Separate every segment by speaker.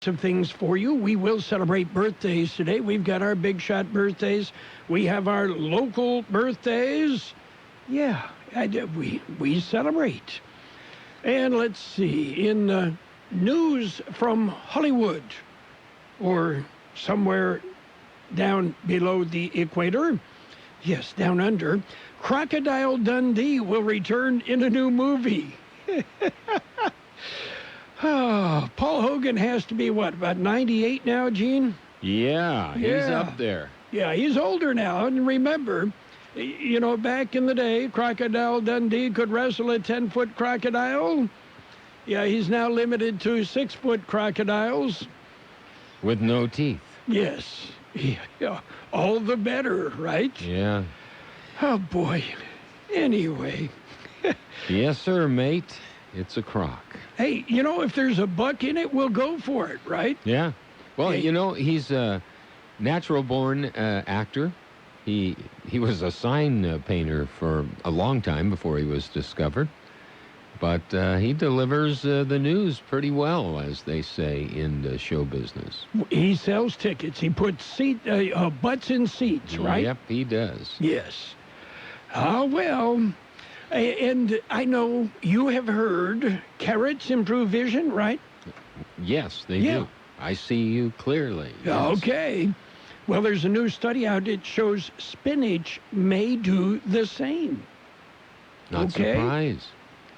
Speaker 1: Some things for you. We will celebrate birthdays today. We've got our big shot birthdays. We have our local birthdays. Yeah, we celebrate. And let's see, in news from Hollywood, or somewhere down below the equator, yes, down under, Crocodile Dundee will return in a new movie. Oh, Paul Hogan has to be, what, about 98 now, Gene?
Speaker 2: Yeah, he's up there.
Speaker 1: Yeah, he's older now. And remember, you know, back in the day, Crocodile Dundee could wrestle a 10-foot crocodile. Yeah, he's now limited to 6-foot crocodiles.
Speaker 2: With no teeth.
Speaker 1: Yes. Yeah, all the better, right?
Speaker 2: Yeah.
Speaker 1: Oh, boy. Anyway.
Speaker 2: Yes, sir, mate. It's a croc.
Speaker 1: Hey, you know, if there's a buck in it, we'll go for it, right?
Speaker 2: Yeah. Well,
Speaker 1: Hey.
Speaker 2: you know, he's a natural-born actor. He was a sign painter for a long time before he was discovered. But he delivers the news pretty well, as they say in the show business.
Speaker 1: He sells tickets. He puts butts in seats, right?
Speaker 2: Yep, he does.
Speaker 1: Yes. Well, and I know you have heard carrots improve vision, right?
Speaker 2: Yes, they do. I see you clearly. Yes.
Speaker 1: Okay. Well, there's a new study out. It shows spinach may do the same.
Speaker 2: Not surprised.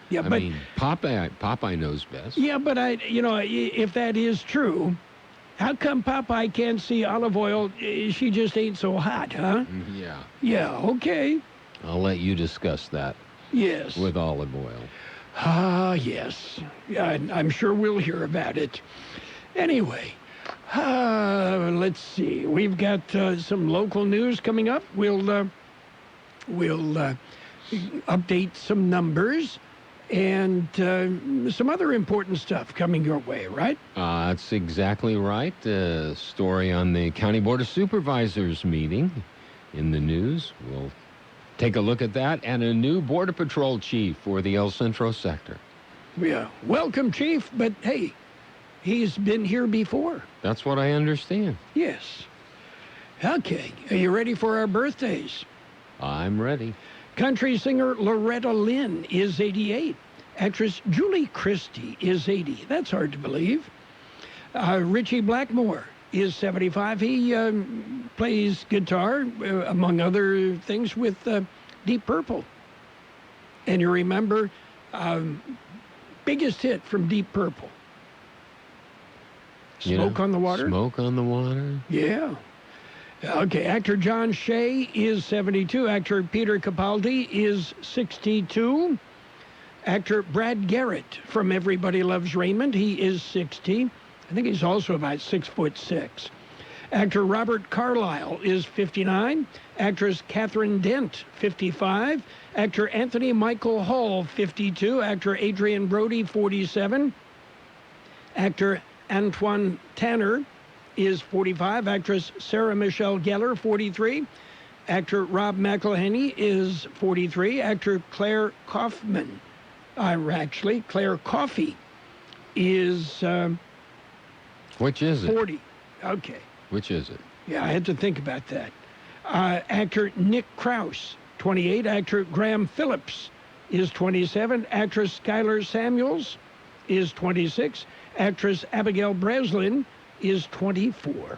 Speaker 1: Yeah,
Speaker 2: I mean, Popeye knows best.
Speaker 1: Yeah, but if that is true, how come Popeye can't see olive oil? She just ain't so hot, huh?
Speaker 2: Yeah.
Speaker 1: Yeah, okay.
Speaker 2: I'll let you discuss that.
Speaker 1: Yes.
Speaker 2: With olive oil.
Speaker 1: Yes. Yeah, I'm sure we'll hear about it. Anyway, let's see. We've got some local news coming up. We'll update some numbers and some other important stuff coming your way, right?
Speaker 2: That's exactly right. Story on the County Board of Supervisors meeting in the news. We'll take a look at that, and a new Border Patrol chief for the El Centro sector.
Speaker 1: Yeah. Welcome, Chief, but hey, he's been here before.
Speaker 2: That's what I understand.
Speaker 1: Yes. Okay. Are you ready for our birthdays?
Speaker 2: I'm ready.
Speaker 1: Country singer Loretta Lynn is 88. Actress Julie Christie is 80. That's hard to believe. Richie Blackmore is 75. He plays guitar, among other things, with Deep Purple. And you remember, biggest hit from Deep Purple. Smoke on the Water?
Speaker 2: Smoke on the Water?
Speaker 1: Yeah. Okay, actor John Shea is 72. Actor Peter Capaldi is 62. Actor Brad Garrett from Everybody Loves Raymond, he is 60. I think he's also about 6'6". Actor Robert Carlyle is 59. Actress Catherine Dent, 55. Actor Anthony Michael Hall, 52. Actor Adrian Brody, 47. Actor Antoine Tanner is 45. Actress Sarah Michelle Gellar, 43. Actor Rob McElhenney is 43. Actor Claire Kaufman, Claire Coffey is...
Speaker 2: Which is
Speaker 1: 40. Okay.
Speaker 2: Which is it?
Speaker 1: Yeah, I had to think about that. Actor Nick Krause, 28. Actor Graham Phillips is 27. Actress Skylar Samuels is 26. Actress Abigail Breslin is 24.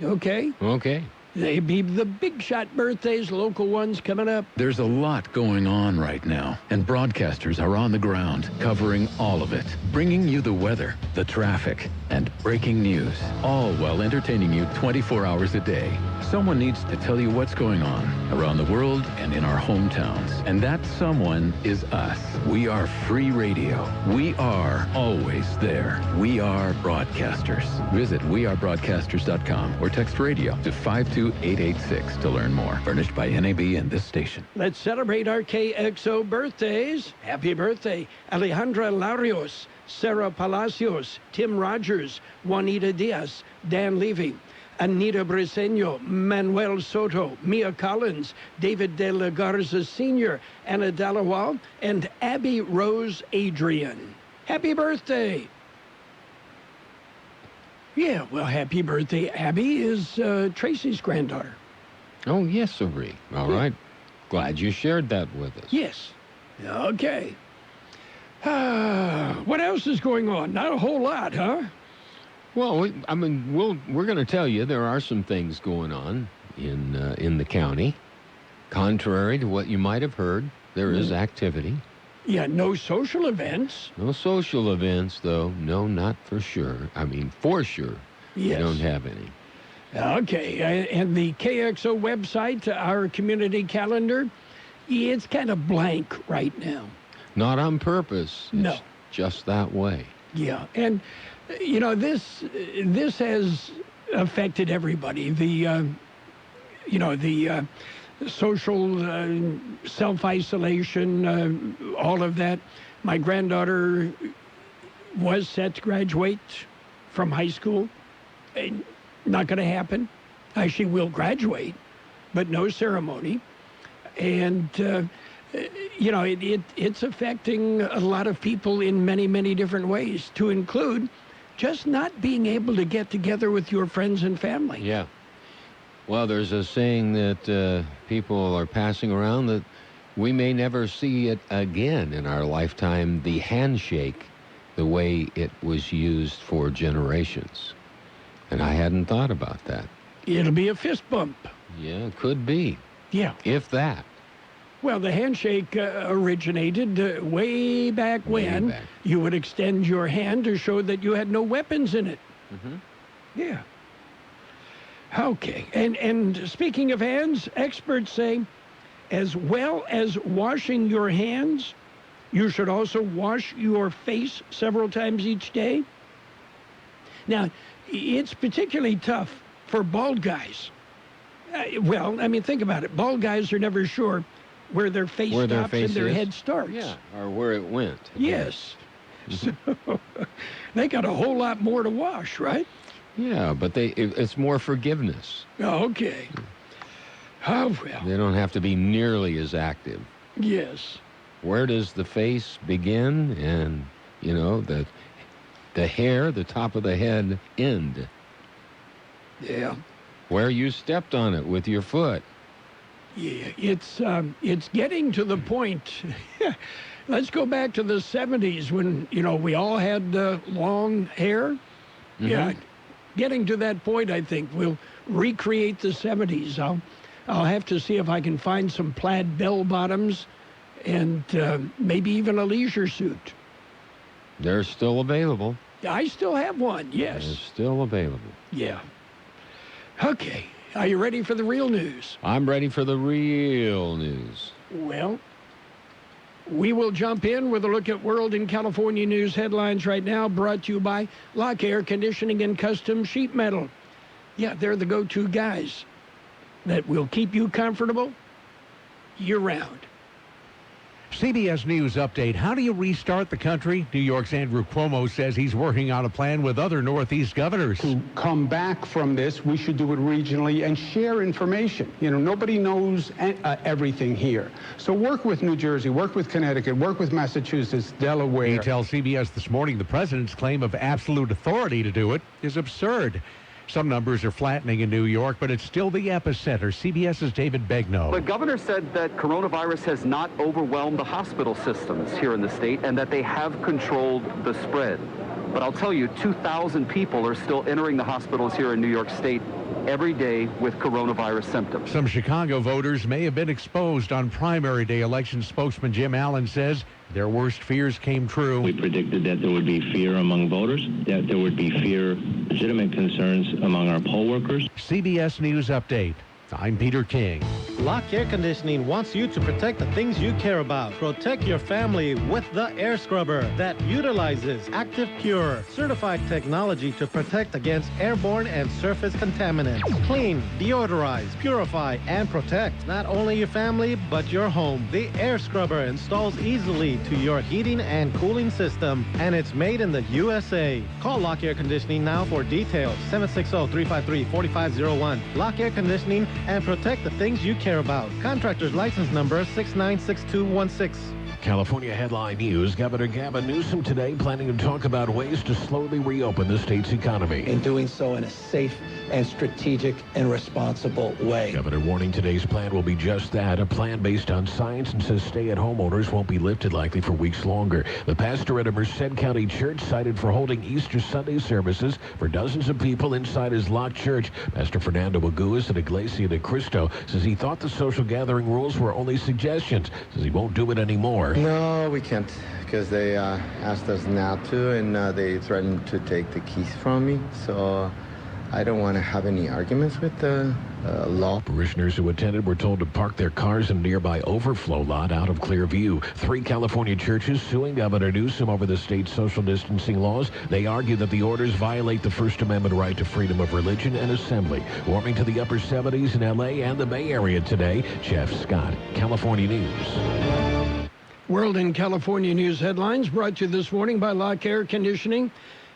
Speaker 1: Okay?
Speaker 2: Okay.
Speaker 1: They be the big shot birthdays, local ones coming up.
Speaker 3: There's a lot going on right now, and broadcasters are on the ground covering all of it, bringing you the weather, the traffic, and breaking news, all while entertaining you 24 hours a day. Someone needs to tell you what's going on around the world and in our hometowns, and that someone is us. We are free radio. We are always there. We are broadcasters. Visit wearebroadcasters.com or text radio to 52886 to learn more. Furnished by NAB and this station.
Speaker 1: Let's celebrate our KXO birthdays. Happy birthday, Alejandra Larios, Sarah Palacios, Tim Rogers, Juanita Diaz, Dan Levy, Anita Briseño, Manuel Soto, Mia Collins, David De La Garza Sr., Anna Dalawal, and Abby Rose Adrian. Happy birthday! Yeah, well, happy birthday. Abby is Tracy's granddaughter.
Speaker 2: Oh, yes, sirree. All right. Glad you shared that with us.
Speaker 1: Yes. Okay. What else is going on? Not a whole lot, huh?
Speaker 2: Well, we're going to tell you there are some things going on in the county. Contrary to what you might have heard, there is activity.
Speaker 1: Yeah, no social events.
Speaker 2: No social events, though. No, not for sure. For sure.
Speaker 1: Yes.
Speaker 2: We don't have any.
Speaker 1: Okay, and the KXO website, our community calendar, it's kind of blank right now.
Speaker 2: Not on purpose.
Speaker 1: No.
Speaker 2: It's just that way.
Speaker 1: Yeah, and, this has affected everybody. The social self-isolation, all of that. My granddaughter was set to graduate from high school. Not going to happen. She will graduate, but no ceremony. And, it's affecting a lot of people in many, many different ways, to include just not being able to get together with your friends and family.
Speaker 2: Yeah. Well, there's a saying that people are passing around that we may never see it again in our lifetime, the handshake, the way it was used for generations. And I hadn't thought about that.
Speaker 1: It'll be a fist bump.
Speaker 2: Yeah, it could be.
Speaker 1: Yeah.
Speaker 2: If that.
Speaker 1: Well, the handshake originated way back when.
Speaker 2: back.
Speaker 1: You would extend your hand to show that you had no weapons in it.
Speaker 2: Mm-hmm.
Speaker 1: Yeah. Okay. And speaking of hands, experts say, as well as washing your hands, you should also wash your face several times each day. Now, it's particularly tough for bald guys. Think about it. Bald guys are never sure where their face stops and their head starts.
Speaker 2: Yeah, or where it went.
Speaker 1: Yes.
Speaker 2: Mm-hmm.
Speaker 1: So they got a whole lot more to wash, right?
Speaker 2: Yeah, but it's more forgiveness.
Speaker 1: Oh, okay. Oh, well.
Speaker 2: They don't have to be nearly as active.
Speaker 1: Yes.
Speaker 2: Where does the face begin and, the hair, the top of the head, end?
Speaker 1: Yeah.
Speaker 2: Where you stepped on it with your foot.
Speaker 1: Yeah, it's getting to the point. Let's go back to the 70s when, we all had long hair. Mm-hmm. Yeah, getting to that point, I think we'll recreate the 70s. I'll have to see if I can find some plaid bell bottoms and maybe even a leisure suit.
Speaker 2: They're still available.
Speaker 1: I still have one, yes.
Speaker 2: They're still available.
Speaker 1: Yeah. Okay. Are you ready for the real news?
Speaker 2: I'm ready for the real news.
Speaker 1: Well, we will jump in with a look at World and California news headlines right now, brought to you by Lock Air Conditioning and Custom Sheet Metal. Yeah, they're the go-to guys that will keep you comfortable year-round.
Speaker 4: CBS News update. How do you restart the country? New York's Andrew Cuomo says he's working on a plan with other Northeast governors.
Speaker 5: To come back from this, we should do it regionally and share information. Nobody knows everything here. So work with New Jersey, work with Connecticut, work with Massachusetts, Delaware.
Speaker 4: He tells CBS this morning the president's claim of absolute authority to do it is absurd. Some numbers are flattening in New York, but it's still the epicenter. CBS's David Begnaud.
Speaker 6: The governor said that coronavirus has not overwhelmed the hospital systems here in the state and that they have controlled the spread. But I'll tell you, 2,000 people are still entering the hospitals here in New York State every day with coronavirus symptoms.
Speaker 4: Some Chicago voters may have been exposed on primary day. Election spokesman Jim Allen says their worst fears came true.
Speaker 7: We predicted that there would be fear among voters, that there would be legitimate concerns among our poll workers.
Speaker 4: CBS News Update. I'm Peter King.
Speaker 8: Lock Air Conditioning wants you to protect the things you care about. Protect your family with the air scrubber that utilizes Active Pure, certified technology to protect against airborne and surface contaminants. Clean, deodorize, purify, and protect not only your family, but your home. The air scrubber installs easily to your heating and cooling system, and it's made in the USA. Call Lock Air Conditioning now for details. 760-353-4501. Lock Air Conditioning, and protect the things you care about. Contractor's license number 696216.
Speaker 9: California headline news. Governor Gavin Newsom today planning to talk about ways to slowly reopen the state's economy.
Speaker 10: In doing so in a safe and strategic and responsible way.
Speaker 9: Governor warning today's plan will be just that, a plan based on science, and says stay-at-home orders won't be lifted likely for weeks longer. The pastor at a Merced County church cited for holding Easter Sunday services for dozens of people inside his locked church. Pastor Fernando Aguas at Iglesia de Cristo says he thought the social gathering rules were only suggestions. Says he won't do it anymore.
Speaker 11: No, we can't, because they asked us not to, and they threatened to take the keys from me. So I don't want to have any arguments with the law.
Speaker 9: Parishioners who attended were told to park their cars in a nearby overflow lot out of clear view. 3 California churches suing Governor Newsom over the state's social distancing laws. They argue that the orders violate the First Amendment right to freedom of religion and assembly. Warming to the upper 70s in L.A. and the Bay Area today. Jeff Scott, California News.
Speaker 1: World and California news headlines brought to you this morning by Lock Air Conditioning,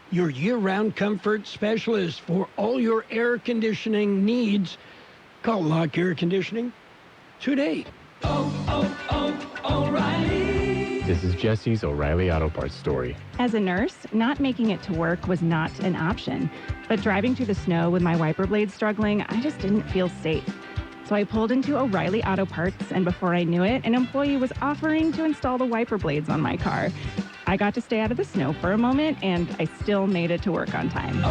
Speaker 1: your year-round comfort specialist for all your air conditioning needs. Call Lock Air Conditioning today.
Speaker 12: O'Reilly. This is Jesse's O'Reilly Auto Parts story.
Speaker 13: As a nurse, not making it to work was not an option. But driving through the snow with my wiper blades struggling, I just didn't feel safe. So I pulled into O'Reilly Auto Parts, and before I knew it, an employee was offering to install the wiper blades on my car. I got to stay out of the snow for a moment, and I still made it to work on time.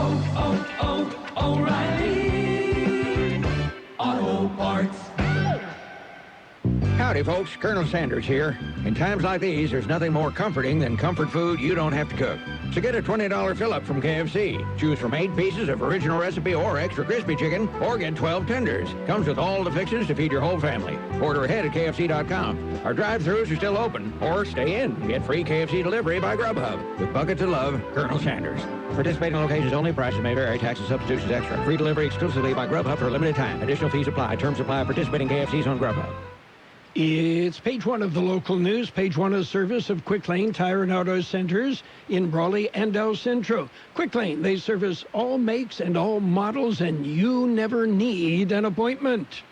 Speaker 14: O'Reilly Auto Parts.
Speaker 15: Howdy, folks. Colonel Sanders here. In times like these, there's nothing more comforting than comfort food you don't have to cook. So get a $20 fill-up from KFC. Choose from 8 pieces of original recipe or extra crispy chicken, or get 12 tenders. Comes with all the fixings to feed your whole family. Order ahead at KFC.com. Our drive-thrus are still open, or stay in and get free KFC delivery by Grubhub. With buckets of love, Colonel Sanders. Participating locations only. Prices may vary. Taxes, substitutions extra. Free delivery exclusively by Grubhub for a limited time. Additional fees apply. Terms apply. Participating KFCs on Grubhub.
Speaker 1: It's page 1 of the local news. Page 1 is service of Quick Lane Tire and Auto Centers in Brawley and El Centro. Quick Lane, they service all makes and all models, and you never need an appointment.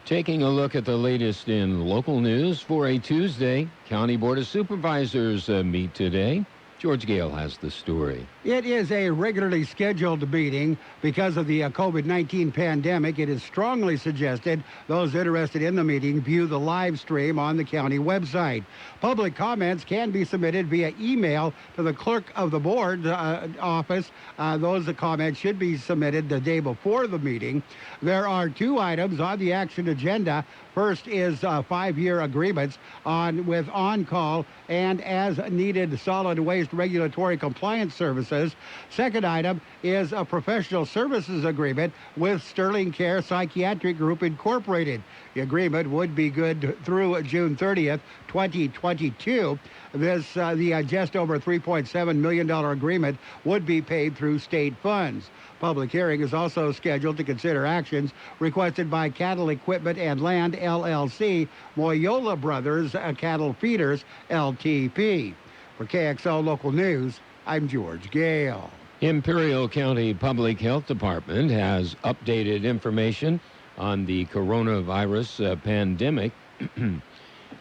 Speaker 2: Taking a look at the latest in local news for a Tuesday, County Board of Supervisors meet today. George Gale has the story.
Speaker 16: It is a regularly scheduled meeting. Because of the COVID-19 pandemic, it is strongly suggested those interested in the meeting view the live stream on the county website. Public comments can be submitted via email to the clerk of the board office. Those comments should be submitted the day before the meeting. There are 2 items on the action agenda. First is 5-year agreements with on-call and as-needed solid waste regulatory compliance services. Second item is a professional services agreement with Sterling Care Psychiatric Group Incorporated. The agreement would be good through June 30th, 2022. The just over $3.7 million agreement would be paid through state funds. Public hearing is also scheduled to consider actions requested by Cattle Equipment and Land, LLC, Moyola Brothers Cattle Feeders, LTP. For KXO Local News, I'm George Gale.
Speaker 2: Imperial County Public Health Department has updated information on the coronavirus pandemic.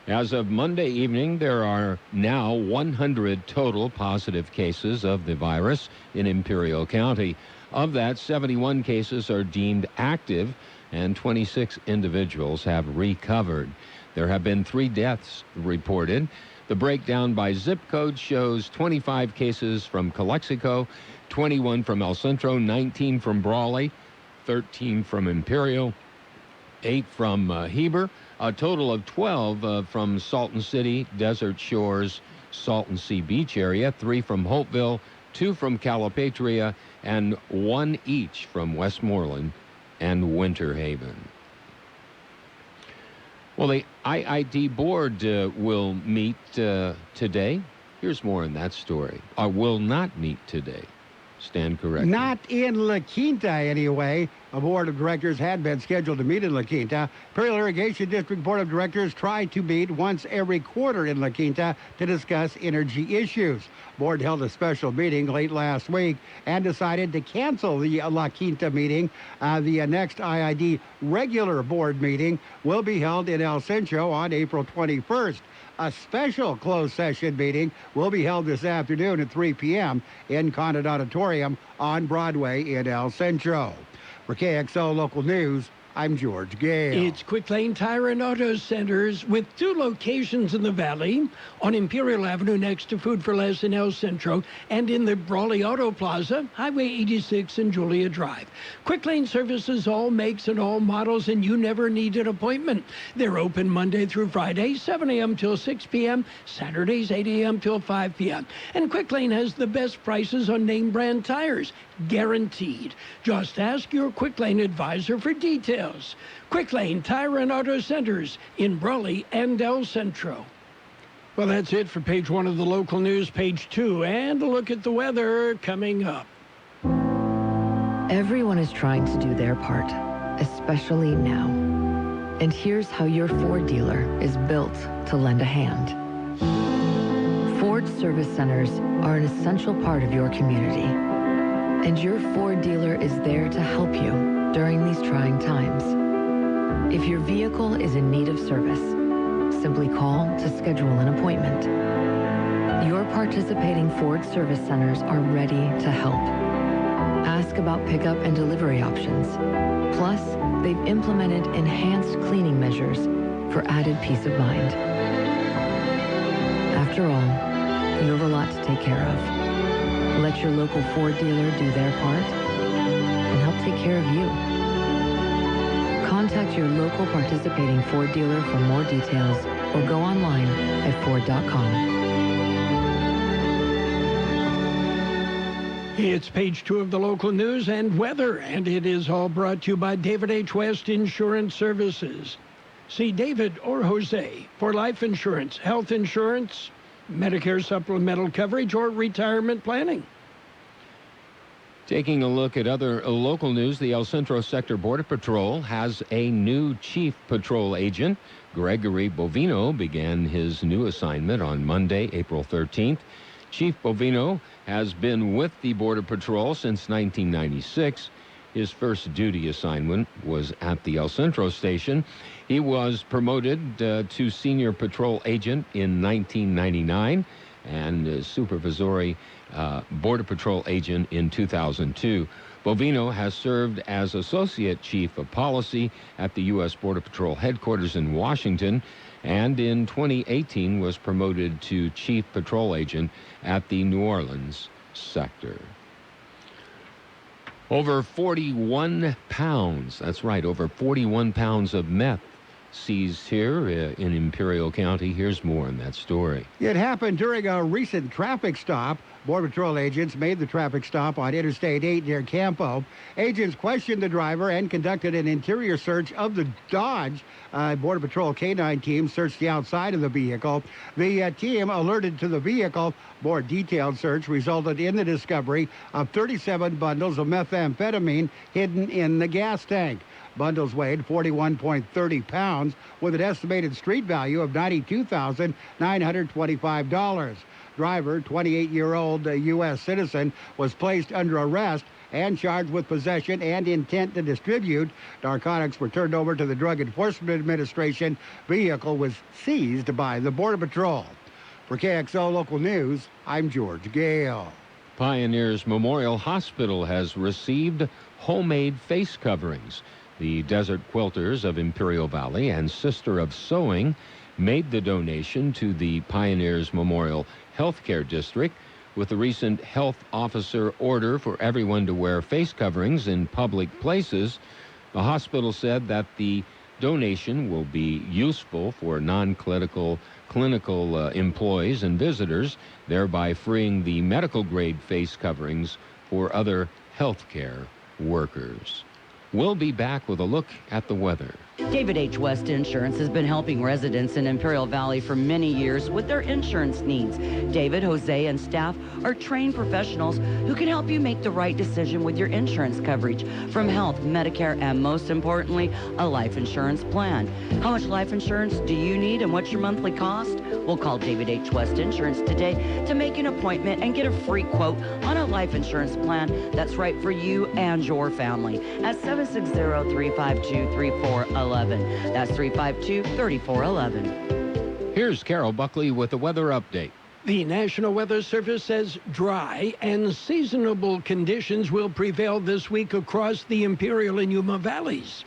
Speaker 2: As of Monday evening, there are now 100 total positive cases of the virus in Imperial County. Of that, 71 cases are deemed active, and 26 individuals have recovered. There have been 3 deaths reported. The breakdown by zip code shows 25 cases from Calexico, 21 from El Centro, 19 from Brawley, 13 from Imperial, 8 from Heber, a total of 12 from Salton City, Desert Shores, Salton Sea Beach area, 3 from Hopeville, 2 from Calipatria, and 1 each from Westmoreland and Winter Haven. Well, the IID board will meet today. Here's more on that story. Will not meet today. Stand corrected.
Speaker 16: Not in La Quinta, anyway. A board of directors had been scheduled to meet in La Quinta. Imperial Irrigation District Board of Directors tried to meet once every quarter in La Quinta to discuss energy issues. Board held a special meeting late last week and decided to cancel the La Quinta meeting. The next IID regular board meeting will be held in El Centro on April 21st. A special closed session meeting will be held this afternoon at 3 p.m. in Condon Auditorium on Broadway in El Centro. For KXO Local News, I'm George Gale.
Speaker 1: It's Quick Lane Tire and Auto Centers with 2 locations in the Valley, on Imperial Avenue next to Food for Less in El Centro, and in the Brawley Auto Plaza, Highway 86 and Julia Drive. Quick Lane services all makes and all models, and you never need an appointment. They're open Monday through Friday, 7 a.m. till 6 p.m., Saturdays 8 a.m. till 5 p.m. And Quick Lane has the best prices on name brand tires, guaranteed. Just ask your Quick Lane advisor for details. Quick Lane Tire and Auto Centers in Brawley and El Centro. Well, that's it for page 1 of the local news, page 2, and a look at the weather coming up.
Speaker 17: Everyone is trying to do their part, especially now. And here's how your Ford dealer is built to lend a hand. Ford service centers are an essential part of your community. And your Ford dealer is there to help you during these trying times. If your vehicle is in need of service, simply call to schedule an appointment. Your participating Ford service centers are ready to help. Ask about pickup and delivery options. Plus, they've implemented enhanced cleaning measures for added peace of mind. After all, you have a lot to take care of. Let your local Ford dealer do their part and help take care of you. Contact your local participating Ford dealer for more details or go online at Ford.com.
Speaker 1: It's page 2 of the local news and weather, and it is all brought to you by David H. West Insurance Services. See David or Jose for life insurance, health insurance, Medicare supplemental coverage, or retirement planning.
Speaker 2: Taking a look at other local news, the El Centro Sector Border Patrol has a new chief patrol agent. Gregory Bovino began his new assignment on Monday, April 13th. Chief Bovino has been with the Border Patrol since 1996. His first duty assignment was at the El Centro station. He was promoted to senior patrol agent in 1999 and supervisory Border Patrol agent in 2002. Bovino has served as Associate Chief of Policy at the U.S. Border Patrol headquarters in Washington, and in 2018 was promoted to Chief Patrol Agent at the New Orleans sector. Over 41 pounds, that's right, over 41 pounds of meth seized here in Imperial County. Here's more on that story.
Speaker 16: It happened during a recent traffic stop. Border Patrol agents made the traffic stop on Interstate 8 near Campo. Agents questioned the driver and conducted an interior search of the Dodge. Border Patrol K-9 team searched the outside of the vehicle. The team alerted to the vehicle. More detailed search resulted in the discovery of 37 bundles of methamphetamine hidden in the gas tank. Bundles weighed 41.30 pounds with an estimated street value of $92,925. Driver, 28-year-old U.S. citizen, was placed under arrest and charged with possession and intent to distribute. Narcotics were turned over to the Drug Enforcement Administration. Vehicle was seized by the Border Patrol. For KXO Local News, I'm George Gale.
Speaker 2: Pioneers Memorial Hospital has received homemade face coverings. The Desert Quilters of Imperial Valley and Sister of Sewing made the donation to the Pioneers Memorial Healthcare District with the recent health officer order for everyone to wear face coverings in public places. The hospital said that the donation will be useful for non-clinical employees and visitors, thereby freeing the medical-grade face coverings for other healthcare workers. We'll be back with a look at the weather.
Speaker 18: David H. West Insurance has been helping residents in Imperial Valley for many years with their insurance needs. David, Jose, and staff are trained professionals who can help you make the right decision with your insurance coverage, from health, Medicare, and most importantly, a life insurance plan. How much life insurance do you need and what's your monthly cost? We'll call David H. West Insurance today to make an appointment and get a free quote on a life insurance plan that's right for you and your family at 760-352-3411. That's 352-3411.
Speaker 2: Here's Carroll Buckley with the weather update.
Speaker 1: The National Weather Service says dry and seasonable conditions will prevail this week across the Imperial and Yuma valleys.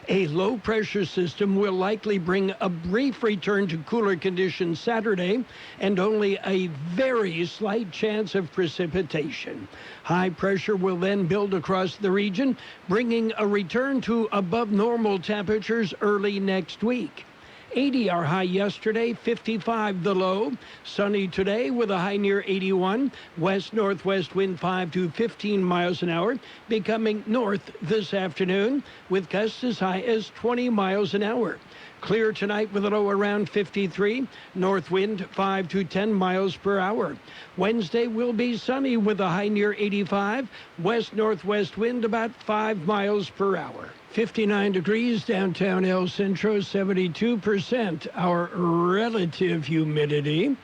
Speaker 1: A low-pressure system will likely bring a brief return to cooler conditions Saturday and only a very slight chance of precipitation. High pressure will then build across the region, bringing a return to above normal temperatures early next week. 80 our high yesterday, 55 the low. Sunny today with a high near 81. West-northwest wind 5 to 15 miles an hour, becoming north this afternoon with gusts as high as 20 miles an hour. Clear tonight with a low around 53. North wind 5 to 10 miles per hour. Wednesday will be sunny with a high near 85. West-northwest wind about 5 miles per hour. 59 degrees downtown El Centro, 72% our relative humidity.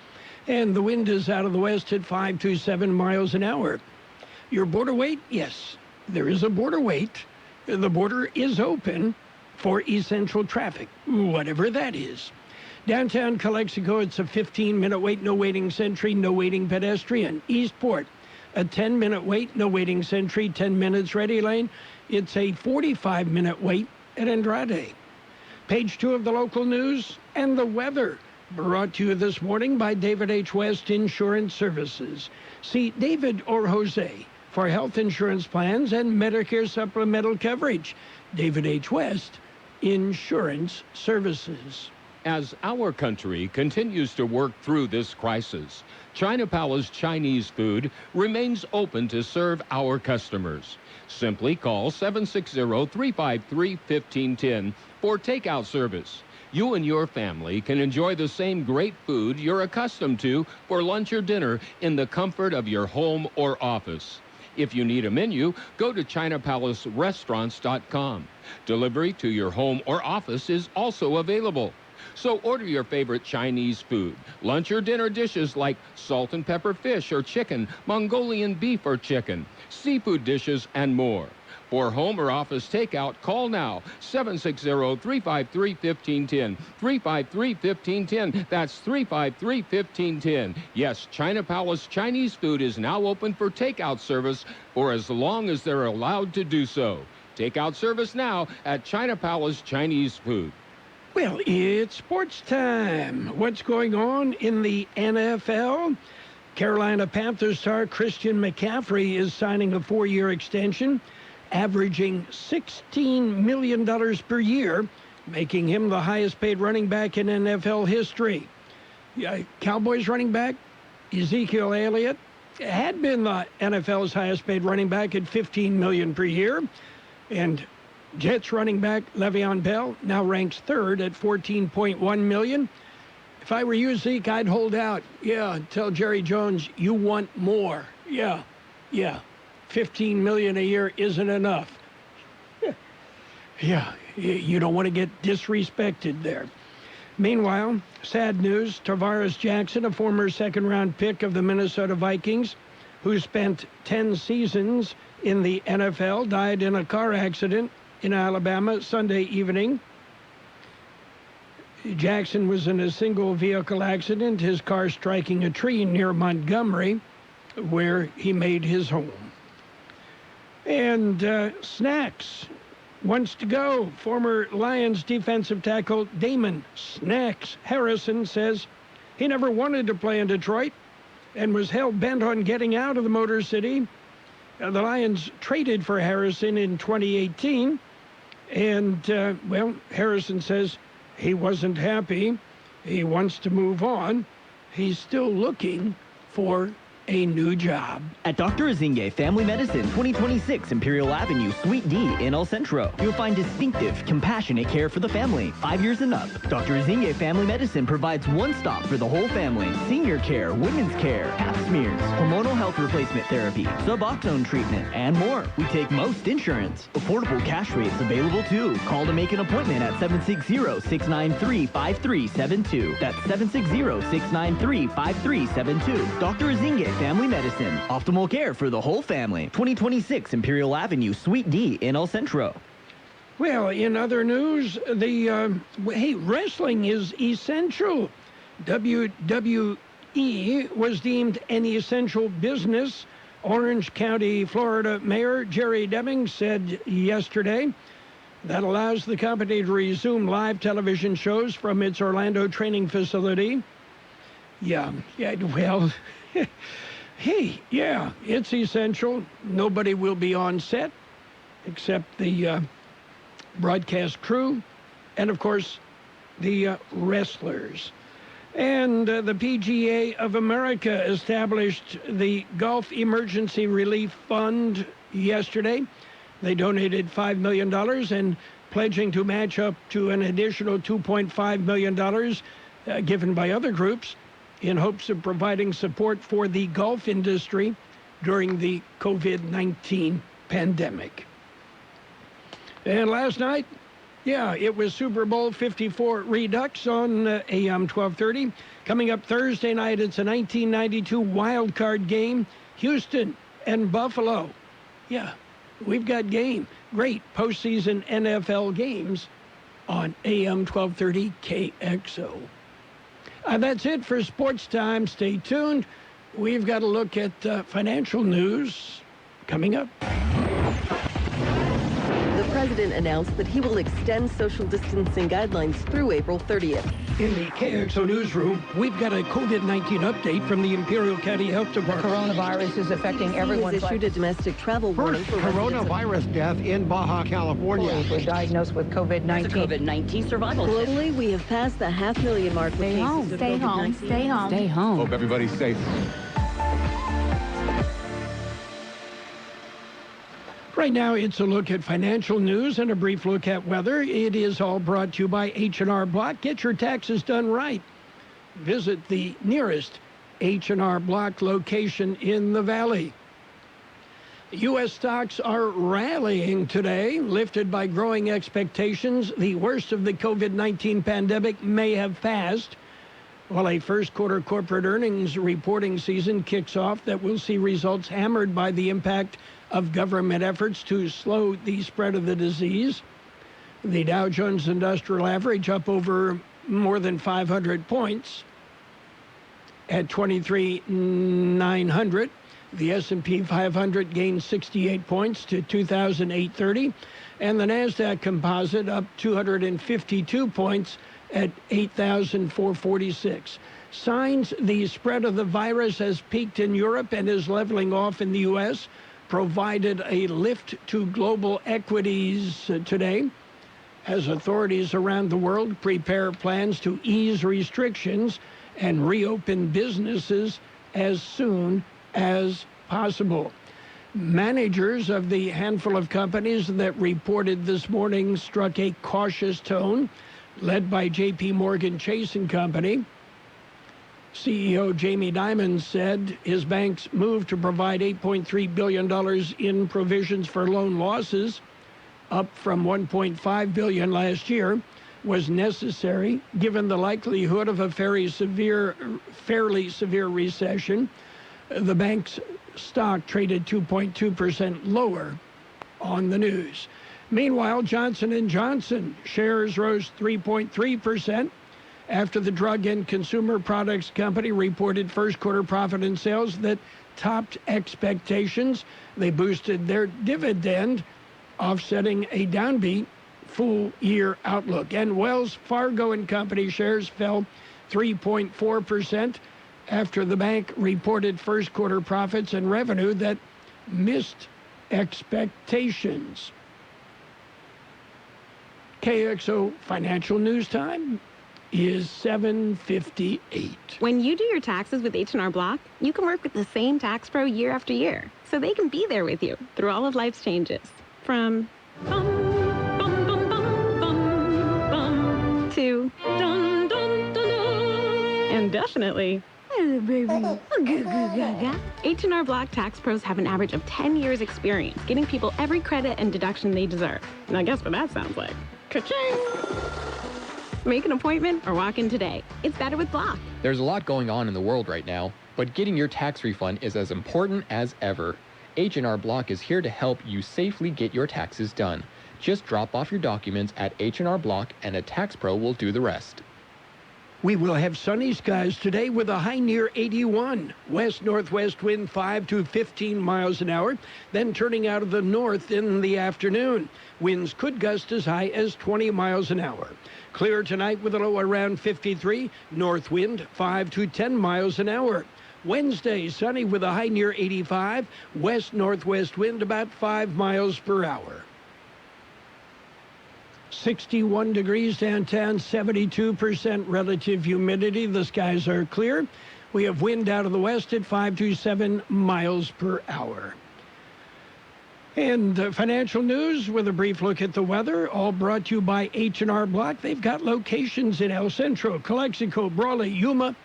Speaker 1: And the wind is out of the west at 5 to 7 miles an hour. Your border wait? Yes, there is a border wait. The border is open for essential traffic, whatever that is. Downtown Calexico, it's a 15-minute wait, no waiting sentry, no waiting pedestrian. Eastport, a 10-minute wait, no waiting sentry, 10 minutes ready lane. It's a 45-minute wait at Andrade. Page 2 of the local news and the weather, brought to you this morning by David H. West Insurance Services. See David or Jose for health insurance plans and Medicare supplemental coverage. David H. West Insurance Services.
Speaker 2: As our country continues to work through this crisis, China Palace Chinese Food remains open to serve our customers. Simply call 760-353-1510 for takeout service. You and your family can enjoy the same great food you're accustomed to for lunch or dinner in the comfort of your home or office. If you need a menu, go to ChinaPalaceRestaurants.com. Delivery to your home or office is also available. So order your favorite Chinese food, lunch or dinner dishes like salt and pepper fish or chicken, Mongolian beef or chicken, seafood dishes, and more. For home or office takeout, call now, 760-353-1510, 353-1510. That's 353-1510. Yes, China Palace Chinese Food is now open for takeout service for as long as they're allowed to do so. Takeout service now at China Palace Chinese Food.
Speaker 1: Well, it's sports time. What's going on in the NFL? Carolina Panthers star Christian McCaffrey is signing a 4-year extension, averaging $16 million per year, making him the highest-paid running back in NFL history. Cowboys running back Ezekiel Elliott had been the NFL's highest-paid running back at $15 million per year, and Jets running back Le'Veon Bell now ranks third at $14.1 million. If I were you, Zeke, I'd hold out. Yeah, tell Jerry Jones you want more. Yeah. $15 million a year isn't enough. Yeah, you don't want to get disrespected there. Meanwhile, sad news, Tavares Jackson, a former second-round pick of the Minnesota Vikings, who spent 10 seasons in the NFL, died in a car accident in Alabama Sunday evening. Jackson was in a single vehicle accident, his car striking a tree near Montgomery, where he made his home. And Snacks wants to go. Former Lions defensive tackle Damon Snacks Harrison says he never wanted to play in Detroit and was hell-bent on getting out of the Motor City. The Lions traded for Harrison in 2018. And, Harrison says he wasn't happy. He wants to move on. He's still looking for a new job.
Speaker 19: At Dr. Azinge Family Medicine, 2026 Imperial Avenue, Suite D in El Centro. You'll find distinctive, compassionate care for the family, 5 years and up. Dr. Azinge Family Medicine provides one stop for the whole family. Senior care, women's care, pap smears, hormonal health replacement therapy, suboxone treatment, and more. We take most insurance. Affordable cash rates available too. Call to make an appointment at 760-693-5372. That's 760-693-5372. Dr. Azinge Family Medicine. Optimal care for the whole family. 2026 Imperial Avenue, Suite D in El Centro.
Speaker 1: Well, in other news, wrestling is essential. WWE was deemed an essential business. Orange County, Florida Mayor Jerry Deming said yesterday that allows the company to resume live television shows from its Orlando training facility. Well, hey, yeah, it's essential. Nobody will be on set except the broadcast crew and, of course, the wrestlers. And the PGA of America established the Gulf Emergency Relief Fund yesterday. They donated $5 million and pledging to match up to an additional $2.5 million given by other groups in hopes of providing support for the golf industry during the COVID-19 pandemic. And last night, it was Super Bowl 54 Redux on AM 1230. Coming up Thursday night, it's a 1992 wild card game, Houston and Buffalo. Yeah, we've got great postseason NFL games on AM 1230 KXO. That's it for Sports Time. Stay tuned. We've got a look at financial news coming up.
Speaker 20: The president announced that he will extend social distancing guidelines through April 30th.
Speaker 1: In the KXO newsroom, we've got a COVID-19 update from the Imperial County Health Department.
Speaker 21: Coronavirus is affecting everyone.
Speaker 20: He has issued a domestic travel warning for
Speaker 16: coronavirus death in Baja California.
Speaker 21: Were diagnosed with COVID-19.
Speaker 18: That's a COVID-19 survival.
Speaker 20: Globally, we have passed the 500,000 mark with cases of COVID-19.
Speaker 21: Stay home. Stay home.
Speaker 12: Hope everybody's safe.
Speaker 1: Right now, it's a look at financial news and a brief look at weather. It is all brought to you by H&R Block. Get your taxes done right. Visit the nearest H&R Block location in the Valley. U.S. stocks are rallying today, lifted by growing expectations. The worst of the COVID-19 pandemic may have passed, while a first quarter corporate earnings reporting season kicks off that will see results hammered by the impact of government efforts to slow the spread of the disease. The Dow Jones Industrial Average up over more than 500 points at 23,900. The S&P 500 gained 68 points to 2,830. And the NASDAQ Composite up 252 points at 8,446. Signs the spread of the virus has peaked in Europe and is leveling off in the U.S., provided a lift to global equities today as authorities around the world prepare plans to ease restrictions and reopen businesses as soon as possible. Managers of the handful of companies that reported this morning struck a cautious tone, led by J.P. Morgan Chase & Company. CEO Jamie Dimon said his bank's move to provide $8.3 billion in provisions for loan losses, up from $1.5 billion last year, was necessary given the likelihood of a fairly severe recession. The bank's stock traded 2.2% lower on the news. Meanwhile, Johnson & Johnson shares rose 3.3%. after the Drug and Consumer Products Company reported first quarter profit and sales that topped expectations. They boosted their dividend, offsetting a downbeat full-year outlook. And Wells Fargo and Company shares fell 3.4% after the bank reported first quarter profits and revenue that missed expectations. KXO Financial News Time is 7:58.
Speaker 22: When you do your taxes with H&R Block, you can work with the same tax pro year after year, so they can be there with you through all of life's changes. From bum, bum, bum, bum, bum, bum, to dun, dun, dun, dun, and definitely H&R Block tax pros have an average of 10 years experience, getting people every credit and deduction they deserve. Now guess what that sounds like? Ka-ching! Make an appointment or walk in today. It's better with Block.
Speaker 23: There's a lot going on in the world right now, but getting your tax refund is as important as ever. H&R Block is here to help you safely get your taxes done. Just drop off your documents at H&R Block and a tax pro will do the rest.
Speaker 1: We will have sunny skies today with a high near 81. West-northwest wind 5 to 15 miles an hour, then turning out of the north in the afternoon. Winds could gust as high as 20 miles an hour. Clear tonight with a low around 53. North wind 5 to 10 miles an hour. Wednesday, sunny with a high near 85. West-northwest wind about 5 miles per hour. 61 degrees downtown, 72% relative humidity. The skies are clear. We have wind out of the west at 5 to 7 miles per hour. And financial news with a brief look at the weather, all brought to you by H&R Block. They've got locations in El Centro, Calexico, Brawley, Yuma,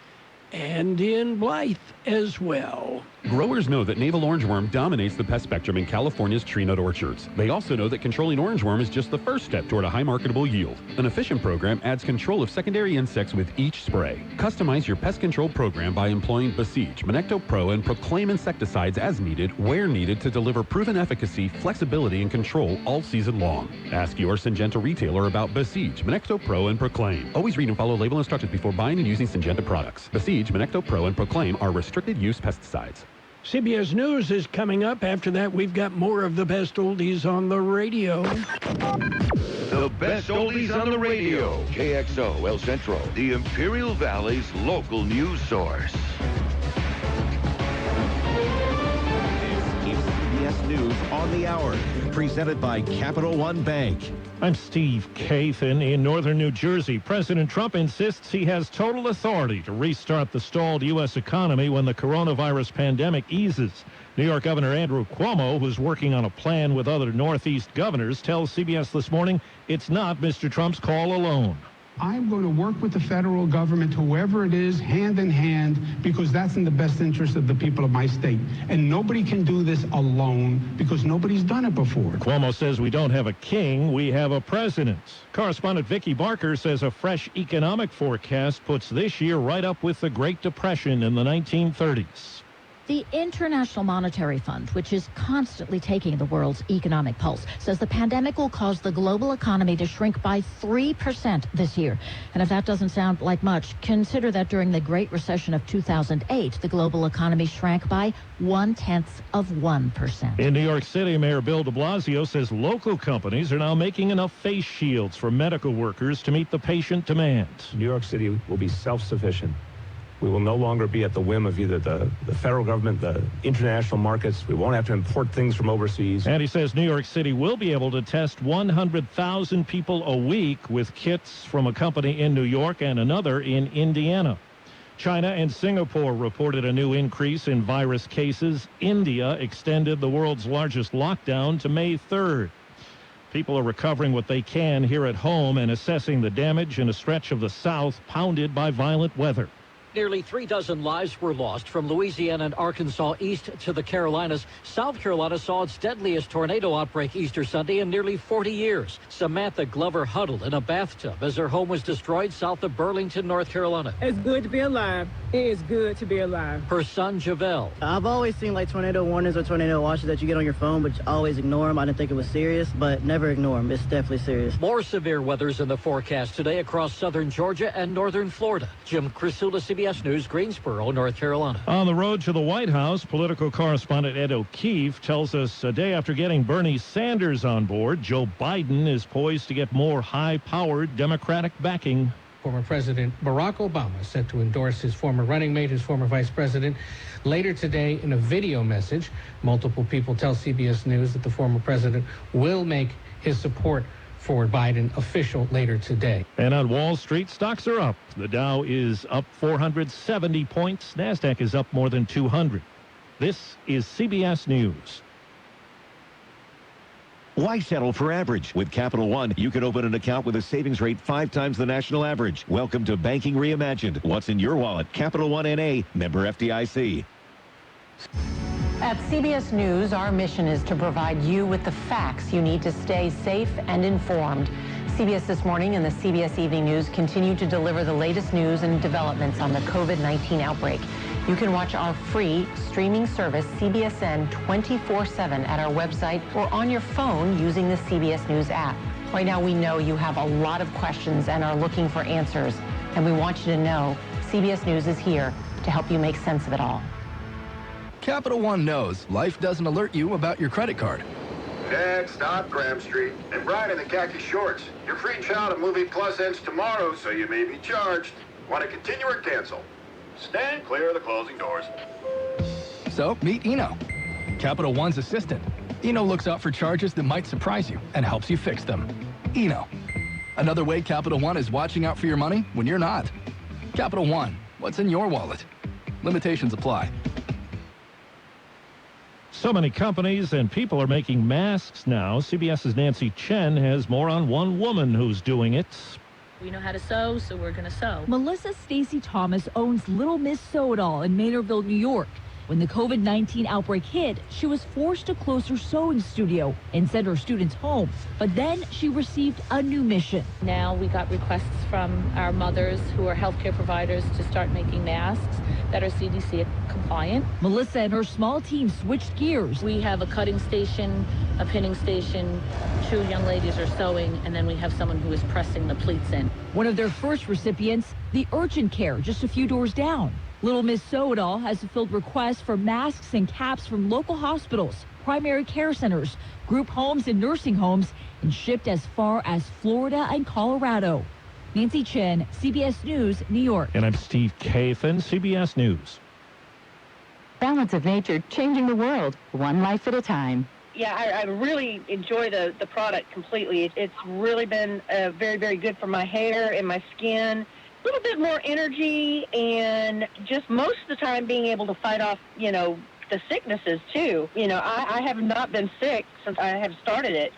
Speaker 1: and in Blythe as well.
Speaker 3: Growers know that navel orangeworm dominates the pest spectrum in California's tree nut orchards. They also know that controlling orangeworm is just the first step toward a high marketable yield. An efficient program adds control of secondary insects with each spray. Customize your pest control program by employing Besiege, Manecto Pro, and Proclaim insecticides as needed, where needed, to deliver proven efficacy, flexibility, and control all season long. Ask your Syngenta retailer about Besiege, Manecto Pro, and Proclaim. Always read and follow label instructions before buying and using Syngenta products. Besiege, Manecto Pro, and Proclaim are restricted use pesticides.
Speaker 1: CBS News is coming up. After that, we've got more of the best oldies on the radio.
Speaker 5: The best oldies on the radio. KXO El Centro, the Imperial Valley's local news source.
Speaker 6: This is CBS News on the Hour, presented by Capital One Bank.
Speaker 24: I'm Steve Kathan. In northern New Jersey, President Trump insists he has total authority to restart the stalled U.S. economy when the coronavirus pandemic eases. New York Governor Andrew Cuomo, who's working on a plan with other Northeast governors, tells CBS This Morning it's not Mr. Trump's call alone.
Speaker 25: I'm going to work with the federal government, whoever it is, hand in hand, because that's in the best interest of the people of my state. And nobody can do this alone because nobody's done it before.
Speaker 24: Cuomo says we don't have a king, we have a president. Correspondent Vicki Barker says a fresh economic forecast puts this year right up with the Great Depression in the 1930s.
Speaker 26: The International Monetary Fund, which is constantly taking the world's economic pulse, says the pandemic will cause the global economy to shrink by 3% this year. And if that doesn't sound like much, consider that during the Great Recession of 2008, the global economy shrank by 0.1%.
Speaker 24: In New York City, Mayor Bill de Blasio says local companies are now making enough face shields for medical workers to meet the patient demand.
Speaker 27: New York City will be self-sufficient. We will no longer be at the whim of either the federal government, the international markets. We won't have to import things from overseas.
Speaker 24: And he says New York City will be able to test 100,000 people a week with kits from a company in New York and another in Indiana. China and Singapore reported a new increase in virus cases. India extended the world's largest lockdown to May 3rd. People are recovering what they can here at home and assessing the damage in a stretch of the South pounded by violent weather.
Speaker 28: Nearly 3 dozen lives were lost from Louisiana and Arkansas east to the Carolinas. South Carolina saw its deadliest tornado outbreak Easter Sunday in nearly 40 years. Samantha Glover huddled in a bathtub as her home was destroyed south of Burlington, North Carolina.
Speaker 29: It's good to be alive. It is good to be alive.
Speaker 28: Her son, Javel.
Speaker 30: I've always seen like tornado warnings or tornado watches that you get on your phone, but you always ignore them. I didn't think it was serious, but never ignore them. It's definitely serious.
Speaker 28: More severe weather's in the forecast today across southern Georgia and northern Florida. Jim Crisula, CBS News, Greensboro, North Carolina.
Speaker 24: On the road to the White House, political correspondent Ed O'Keefe tells us a day after getting Bernie Sanders on board, Joe Biden is poised to get more high-powered Democratic backing.
Speaker 31: Former President Barack Obama is set to endorse his former running mate, his former vice president. Later today, in a video message, multiple people tell CBS News that the former president will make his support for Biden official later today.
Speaker 24: And on Wall Street, stocks are up. The Dow is up 470 points. NASDAQ is up more than 200. This is CBS News.
Speaker 6: Why settle for average? With Capital One, you can open an account with a savings rate 5 times the national average. Welcome to Banking Reimagined. What's in your wallet? Capital One N.A., member FDIC.
Speaker 21: At CBS News, our mission is to provide you with the facts you need to stay safe and informed. CBS This Morning and the CBS Evening News continue to deliver the latest news and developments on the COVID-19 outbreak. You can watch our free streaming service, CBSN, 24/7 at our website or on your phone using the CBS News app. Right now, we know you have a lot of questions and are looking for answers. And we want you to know CBS News is here to help you make sense of it all.
Speaker 2: Capital One knows life doesn't alert you about your credit card.
Speaker 4: Next stop, Graham Street. And Brian in the khaki shorts. Your free trial to Movie Plus ends tomorrow, so you may be charged. Want to continue or cancel? Stand clear of the closing doors.
Speaker 2: So, meet Eno, Capital One's assistant. Eno looks out for charges that might surprise you and helps you fix them. Eno. Another way Capital One is watching out for your money when you're not. Capital One, what's in your wallet? Limitations apply.
Speaker 24: So many companies and people are making masks now. CBS's Nancy Chen has more on one woman who's doing it.
Speaker 7: We know how to sew, so we're going to sew.
Speaker 8: Melissa Stacy Thomas owns Little Miss Sew-It-All in Maynardville, New York. When the COVID-19 outbreak hit, she was forced to close her sewing studio and send her students home. But then she received a new mission.
Speaker 7: Now we got requests from our mothers who are healthcare providers to start making masks that are CDC compliant.
Speaker 8: Melissa and her small team switched gears.
Speaker 7: We have a cutting station, a pinning station, 2 young ladies are sewing, and then we have someone who is pressing the pleats in.
Speaker 8: One of their first recipients, the urgent care, just a few doors down. Little Miss Sew-It-All has fulfilled requests for masks and caps from local hospitals, primary care centers, group homes and nursing homes, and shipped as far as Florida and Colorado. Nancy Chen, CBS News, New York.
Speaker 24: And I'm Steve Kathan, CBS News.
Speaker 9: Balance of Nature, changing the world, one life at a time.
Speaker 10: Yeah, I really enjoy the product completely. It's really been very, very good for my hair and my skin. A little bit more energy, and just most of the time being able to fight off, the sicknesses too. I have not been sick since I have started it.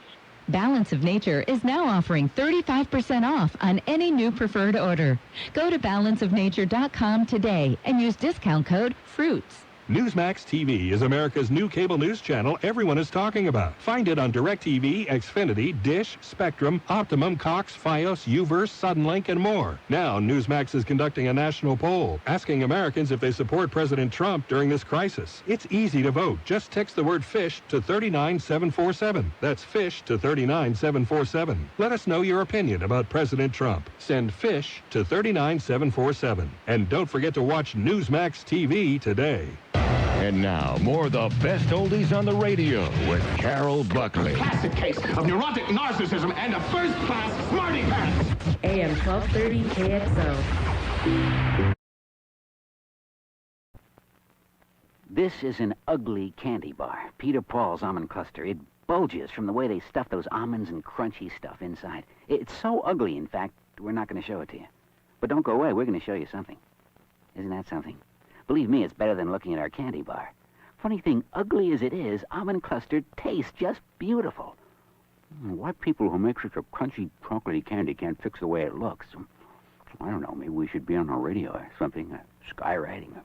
Speaker 9: Balance of Nature is now offering 35% off on any new preferred order. Go to balanceofnature.com today and use discount code FRUITS.
Speaker 11: Newsmax TV is America's new cable news channel everyone is talking about. Find it on DirecTV, Xfinity, Dish, Spectrum, Optimum, Cox, Fios, Uverse, Suddenlink, and more. Now, Newsmax is conducting a national poll, asking Americans if they support President Trump during this crisis. It's easy to vote. Just text the word FISH to 39747. That's FISH to 39747. Let us know your opinion about President Trump. Send FISH to 39747. And don't forget to watch Newsmax TV today.
Speaker 5: And now, more of the best oldies on the radio with Carroll Buckley.
Speaker 13: Classic case of neurotic narcissism and a first-class smarty pants.
Speaker 21: AM 1230 KXO.
Speaker 14: This is an ugly candy bar. Peter Paul's almond cluster. It bulges from the way they stuff those almonds and crunchy stuff inside. It's so ugly, in fact, we're not going to show it to you. But don't go away. We're going to show you something. Isn't that something? Believe me, it's better than looking at our candy bar. Funny thing, ugly as it is, almond cluster tastes just beautiful. Why people who make such a crunchy, chocolatey candy can't fix the way it looks? I don't know, maybe we should be on the radio or something, skywriting.